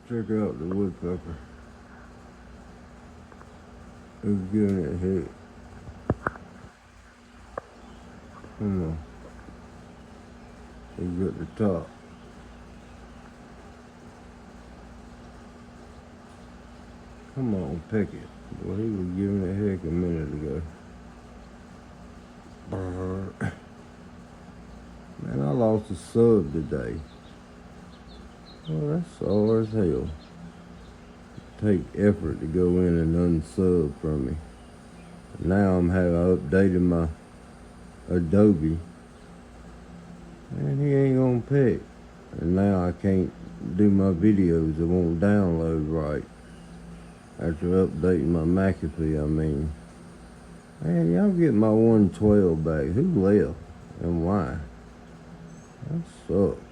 Check out the woodpecker. It's giving it head. Come on. He's at the top. Come on, pick it. Well, he was giving it heck a minute ago. Brr. Man, I lost a sub today. Well, that's sore as hell. Take effort to go in and unsub from me. Now I'm having updated my Adobe. And he ain't gonna pick. And now I can't do my videos. It won't download right. After updating my McAfee, I mean. Man, y'all get my 112 back. Who left and why? That sucks.